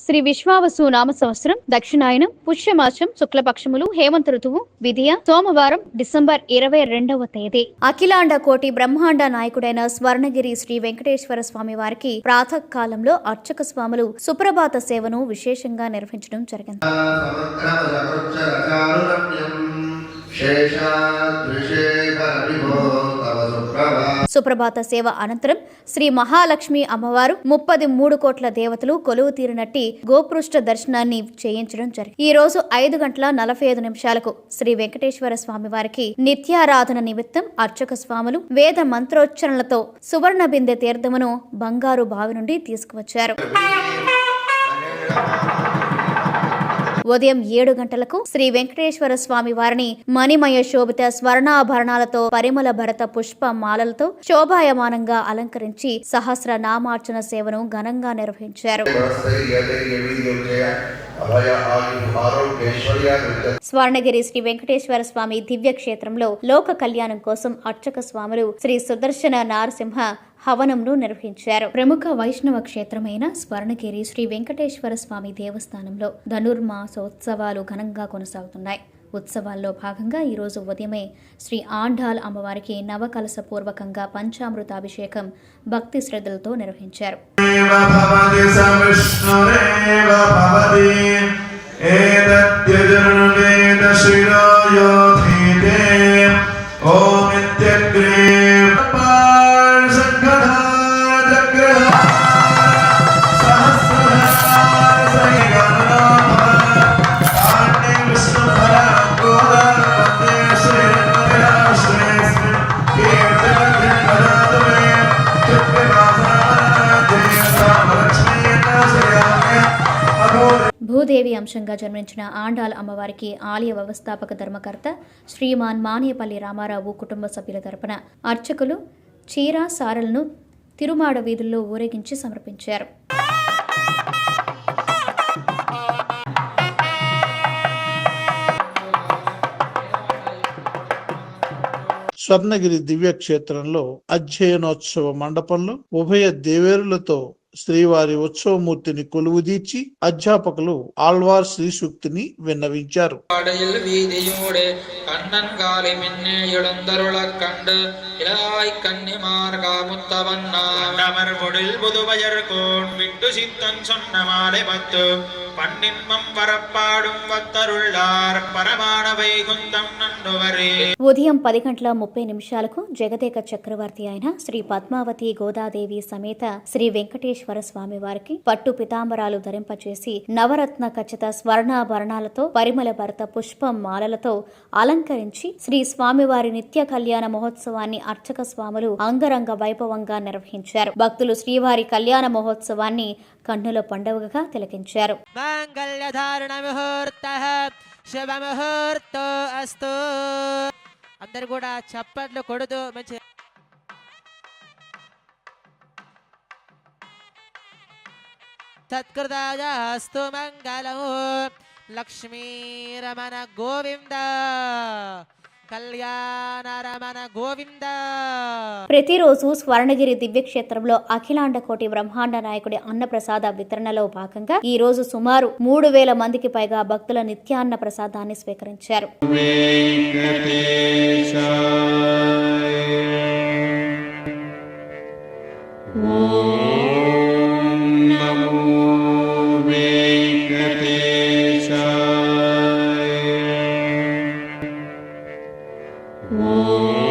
శ్రీ విశ్వావసు నామ సంవత్సరం దక్షిణాయనం పుష్యమాసం శుక్లపక్షములు హేమంత ఋతువు విధియ సోమవారం డిసెంబర్ 22వ తేదీ. అఖిలాండ కోటి బ్రహ్మాండ నాయకుడైన స్వర్ణగిరి శ్రీ వెంకటేశ్వర స్వామి వారికి ప్రాతకాలంలో అర్చక స్వాములు సుప్రభాత సేవను విశేషంగా నిర్వహించడం జరిగింది. సుప్రభాత సేవ అనంతరం శ్రీ మహాలక్ష్మి అమ్మవారు 33 కోట్ల దేవతలు కొలువు తీరినట్టి గోపృష్ఠ దర్శనాన్ని చేయించడం జరిగింది. ఈ రోజు 5:45 శ్రీ వెంకటేశ్వర స్వామి వారికి నిత్యారాధన నిమిత్తం అర్చక స్వాములు వేద మంత్రోచ్చరణలతో సువర్ణ బిందె తీర్థమును బంగారు బావి నుండి తీసుకువచ్చారు. ఉదయం 7 గంటలకు శ్రీ వెంకటేశ్వర స్వామి వారిని మణిమయ శోభిత స్వర్ణాభరణాలతో పరిమళ భరత పుష్ప మాలలతో శోభాయమానంగా అలంకరించి సహస్ర నామార్చన సేవను ఘనంగా నిర్వహించారు. స్వర్ణగిరి శ్రీ వెంకటేశ్వర స్వామి దివ్య క్షేత్రంలో లోక కళ్యాణం కోసం అర్చక స్వాములు శ్రీ సుదర్శన నారసింహ హవనంను నిర్వహించారు. ప్రముఖ వైష్ణవ క్షేత్రమైన స్వర్ణగిరి శ్రీ వెంకటేశ్వర స్వామి దేవస్థానంలో ధనుర్మాసోత్సవాలు ఘనంగా కొనసాగుతున్నాయి. ఉత్సవాల్లో భాగంగా ఈ రోజు ఉదయమే శ్రీ ఆండాల్ అమ్మవారికి నవకలశ పూర్వకంగా పంచామృతాభిషేకం భక్తి శ్రద్ధలతో నిర్వహించారు. భూదేవి అంశంగా జన్మించిన ఆండాల్ అమ్మవారికి ఆలయ వ్యవస్థాపక ధర్మకర్త శ్రీమాన్ మానేపల్లి రామారావు కుటుంబ సభ్యుల తరపున అర్చకులు చీర సారలను తిరుమాడ వీధుల్లో ఊరేగించి సమర్పించారు. స్వర్ణగిరి దివ్యక్షేత్రంలో అధ్యయనోత్సవ మండపంలో ఉభయ దేవేరులతో శ్రీవారి ఉత్సవమూర్తిని కొలువుదీర్చి అధ్యాపకులు ఆళ్వార్ శ్రీ సూక్తిని విన్నవించారు. ఉదయం 10:30 జగదేక చక్రవర్తి అయిన శ్రీ పద్మావతి గోదాదేవి సమేత శ్రీ వెంకటేశ్వర స్వామి వారికి పట్టు పితాంబరాలు ధరింపచేసి నవరత్న ఖచ్చిత స్వర్ణాభరణాలతో పరిమళ భరత పుష్పం మాలలతో అలంకరించి శ్రీ స్వామివారి నిత్య కళ్యాణ మహోత్సవాన్ని అర్చక స్వాములు అంగరంగ వైభవంగా నిర్వహించారు. భక్తులు శ్రీవారి కళ్యాణ మహోత్సవాన్ని కన్నుల పండుగగా తిలకించారు. అందరు కూడా చప్పట్లు కొడుతూ మంచి సత్కృతాయ అస్తు మంగళము. లక్ష్మీరమణ గోవింద కళ్యాణ రమణ గోవింద. ప్రతిరోజు స్వర్ణగిరి దివ్యక్షేత్రంలో అఖిలాండ కోటి బ్రహ్మాండ నాయకుడి అన్నప్రసాద వితరణలో భాగంగా ఈ రోజు సుమారు 3000 మందికి పైగా భక్తుల నిత్యాన్న ప్రసాదాన్ని స్వీకరించారు. Oh